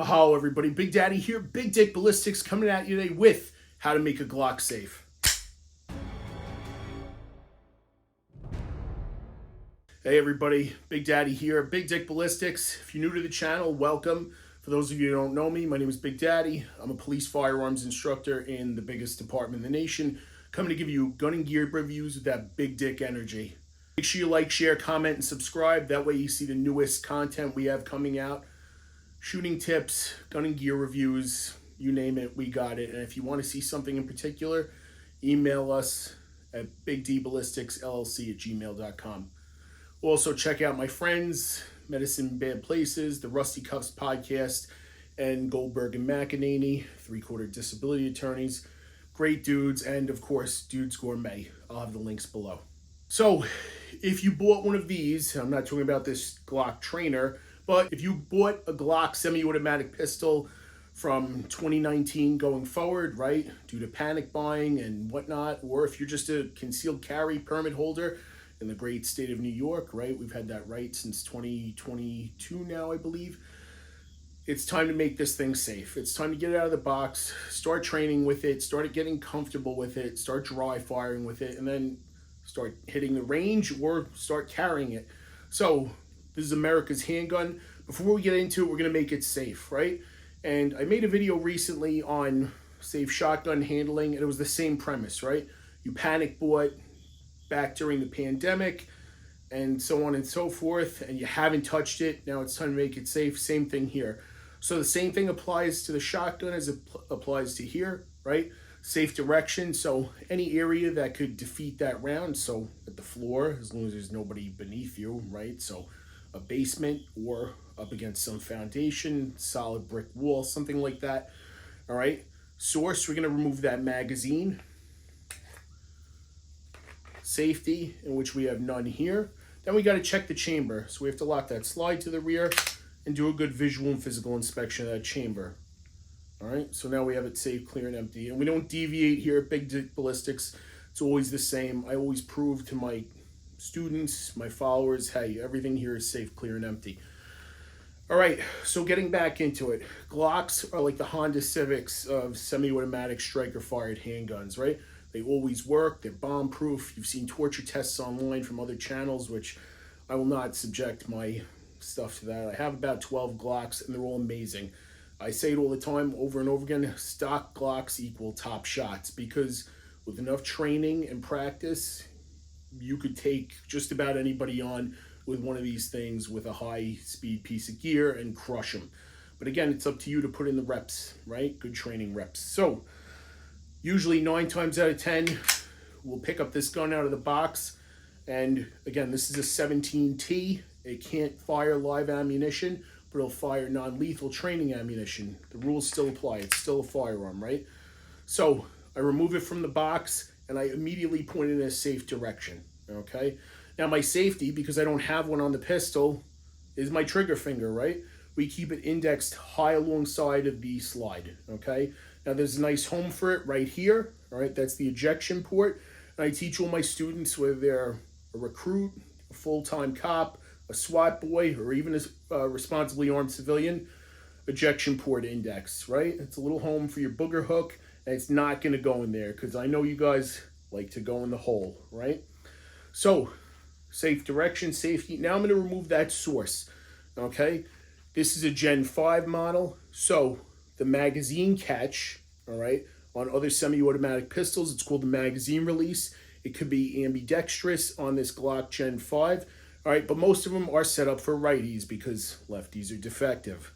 Mahalo, everybody. Big Daddy here. Big Dick Ballistics coming at you today with how to make a Glock safe. Hey, everybody. Big Daddy here. Big Dick Ballistics. If you're new to the channel, welcome. For those of you who don't know me, my name is Big Daddy. I'm a police firearms instructor in the biggest department in the nation, coming to give you gun and gear reviews with that big dick energy. Make sure you like, share, comment, and subscribe. That way you see the newest content we have coming out. Shooting tips, gun and gear reviews, you name it, we got it. And if you want to see something in particular, email us at bigdballisticsllc@gmail.com. Also, check out my friends, Medicine in Bad Places, the Rusty Cuffs podcast, and Goldberg and McEnany, three-quarter disability attorneys. Great dudes, and of course, Dudes Gourmet. I'll have the links below. So, if you bought one of these, I'm not talking about this Glock trainer, but if you bought a Glock semi-automatic pistol from 2019 going forward, right, due to panic buying and whatnot, or if you're just a concealed carry permit holder in the great state of New York, right, we've had that right since 2022 now, I believe, it's time to make this thing safe. It's time to get it out of the box, start training with it, start getting comfortable with it, start dry firing with it, and then start hitting the range or start carrying it. So, this is America's handgun. Before we get into it, we're going to make it safe, right? And I made a video recently on safe shotgun handling, and it was the same premise, right? You panic bought back during the pandemic, and so on and so forth, and you haven't touched it. Now it's time to make it safe. Same thing here. So the same thing applies to the shotgun as it applies to here, right? Safe direction, so any area that could defeat that round, so at the floor, as long as there's nobody beneath you, right? So a basement or up against some foundation, solid brick wall, something like that. All right, source, we're going to remove that magazine. Safety, in which we have none here. Then we got to check the chamber. So we have to lock that slide to the rear and do a good visual and physical inspection of that chamber. All right, so now we have it safe, clear, and empty. And we don't deviate here at Big Dick Ballistics. It's always the same. I always prove to my students, my followers, hey, everything here is safe, clear, and empty. All right, so getting back into it. Glocks are like the Honda Civics of semi-automatic striker-fired handguns, right? They always work, they're bomb-proof. You've seen torture tests online from other channels, which I will not subject my stuff to that. I have about 12 Glocks, and they're all amazing. I say it all the time, over and over again, stock Glocks equal top shots, because with enough training and practice, you could take just about anybody on with one of these things with a high-speed piece of gear and crush them. But again, it's up to you to put in the reps, right? Good training reps. So, usually 9 times out of 10, we'll pick up this gun out of the box. And again, this is a 17T. It can't fire live ammunition, but it'll fire non-lethal training ammunition. The rules still apply. It's still a firearm, right? So, I remove it from the box, and I immediately point it in a safe direction, okay? Now my safety, because I don't have one on the pistol, is my trigger finger, right? We keep it indexed high alongside of the slide, okay? Now there's a nice home for it right here, all right? That's the ejection port. And I teach all my students, whether they're a recruit, a full-time cop, a SWAT boy, or even a responsibly armed civilian, ejection port index, right? It's a little home for your booger hook, and it's not going to go in there because I know you guys like to go in the hole, right? So, safe direction, safety. Now I'm going to remove that source, okay? This is a Gen 5 model, so the magazine catch, all right, on other semi-automatic pistols, it's called the magazine release. It could be ambidextrous on this Glock Gen 5, all right, but most of them are set up for righties because lefties are defective,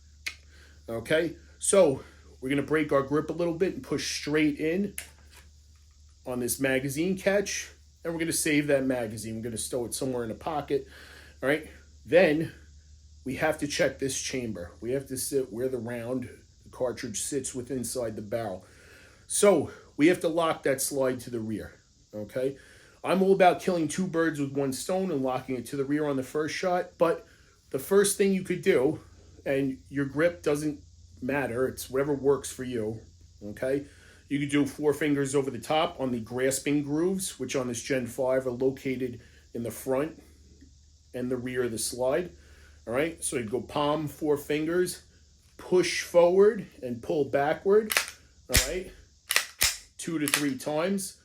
okay? So, we're going to break our grip a little bit and push straight in on this magazine catch. And we're going to save that magazine. We're going to stow it somewhere in a pocket. All right. Then we have to check this chamber. We have to sit where the cartridge sits with inside the barrel. So we have to lock that slide to the rear. Okay. I'm all about killing 2 birds with 1 stone and locking it to the rear on the first shot. But the first thing you could do, and your grip doesn't matter, it's whatever works for you, okay? You could do 4 fingers over the top on the grasping grooves, which on this Gen 5 are located in the front and the rear of the slide, all right? So you'd go palm, 4 fingers, push forward and pull backward, all right, 2 to 3 times,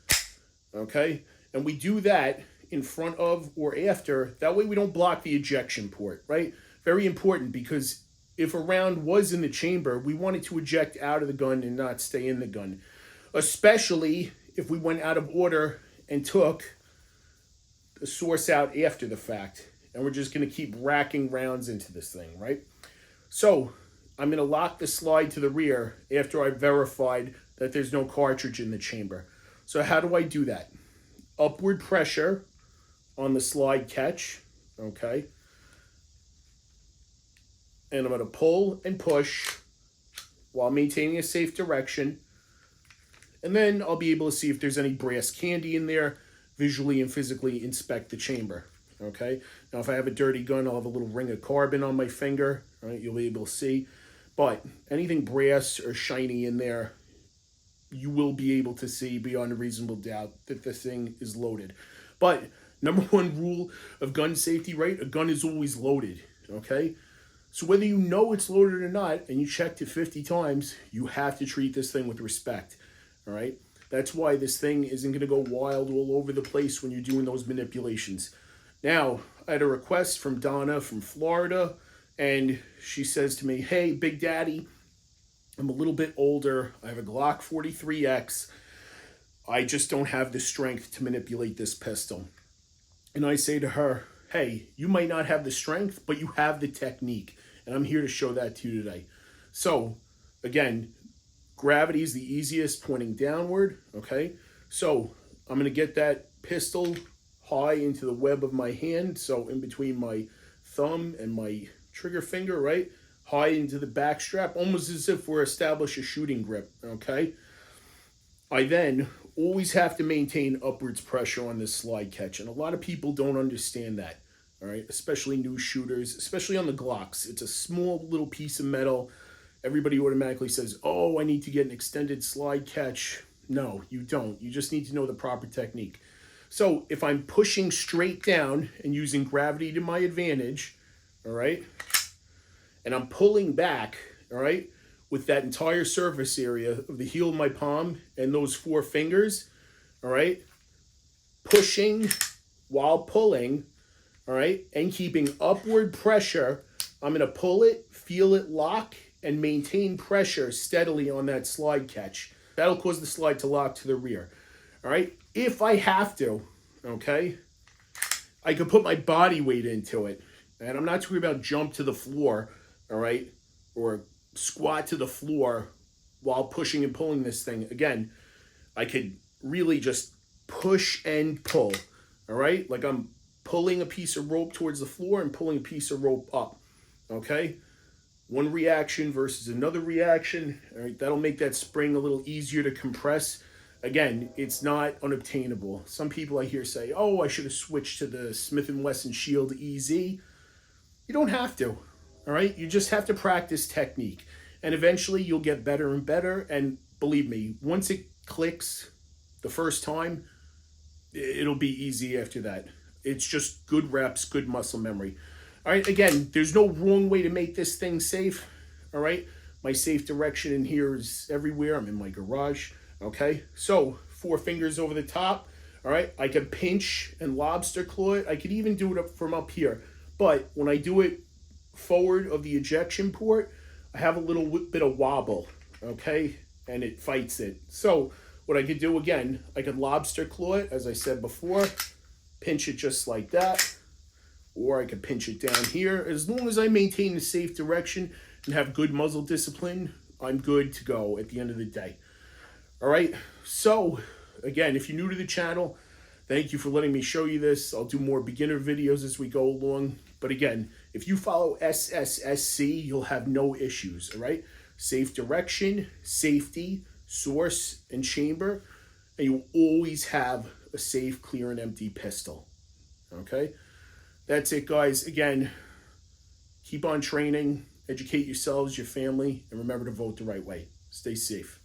okay? And we do that in front of or after. That way we don't block the ejection port, right? Very important, because if a round was in the chamber, we wanted to eject out of the gun and not stay in the gun, especially if we went out of order and took the source out after the fact. And we're just going to keep racking rounds into this thing, right? So I'm going to lock the slide to the rear after I've verified that there's no cartridge in the chamber. So how do I do that? Upward pressure on the slide catch, okay? And I'm going to pull and push while maintaining a safe direction. And then I'll be able to see if there's any brass candy in there, visually and physically inspect the chamber, okay? Now, if I have a dirty gun, I'll have a little ring of carbon on my finger, right? You'll be able to see. But anything brass or shiny in there, you will be able to see beyond a reasonable doubt that the thing is loaded. But number one rule of gun safety, right? A gun is always loaded, okay? So whether you know it's loaded or not, and you checked it 50 times, you have to treat this thing with respect, all right? That's why this thing isn't going to go wild all over the place when you're doing those manipulations. Now, I had a request from Donna from Florida, and she says to me, hey, Big Daddy, I'm a little bit older. I have a Glock 43X. I just don't have the strength to manipulate this pistol. And I say to her, hey, you might not have the strength, but you have the technique. And I'm here to show that to you today. So, again, gravity is the easiest, pointing downward, okay? So, I'm going to get that pistol high into the web of my hand. So, in between my thumb and my trigger finger, right? High into the back strap, almost as if we're establishing a shooting grip, okay? I then always have to maintain upwards pressure on this slide catch, and a lot of people don't understand that, all right? Especially new shooters, especially on the Glocks. It's a small little piece of metal. Everybody automatically says, oh, I need to get an extended slide catch. No, you don't. You just need to know the proper technique. So if I'm pushing straight down and using gravity to my advantage, all right, and I'm pulling back, all right, with that entire surface area of the heel of my palm and those 4 fingers, all right, pushing while pulling, all right, and keeping upward pressure, I'm going to pull it, feel it lock, and maintain pressure steadily on that slide catch. That'll cause the slide to lock to the rear, all right? If I have to, okay, I could put my body weight into it, and I'm not talking about jump to the floor, all right, or squat to the floor while pushing and pulling this thing. Again, I could really just push and pull, all right? Like I'm pulling a piece of rope towards the floor and pulling a piece of rope up, okay? One reaction versus another reaction, all right? That'll make that spring a little easier to compress. Again, it's not unobtainable. Some people I hear say, oh, I should have switched to the Smith & Wesson Shield EZ. You don't have to. All right, you just have to practice technique, and eventually you'll get better and better. And believe me, once it clicks the first time, it'll be easy after that. It's just good reps, good muscle memory. All right, again, there's no wrong way to make this thing safe. All right, my safe direction in here is everywhere. I'm in my garage. Okay, so 4 fingers over the top. All right, I could pinch and lobster claw it. I could even do it from up here. But when I do it forward of the ejection port, I have a little bit of wobble, okay? And it fights it. So what I could do, again, I could lobster claw it, as I said before, pinch it just like that, or I could pinch it down here. As long as I maintain the safe direction and have good muzzle discipline, I'm good to go at the end of the day. All right, so again, if you're new to the channel, thank you for letting me show you this. I'll do more beginner videos as we go along. But again, if you follow SSSC, you'll have no issues, all right? Safe direction, safety, source, and chamber. And you always have a safe, clear, and empty pistol, okay? That's it, guys. Again, keep on training, educate yourselves, your family, and remember to vote the right way. Stay safe.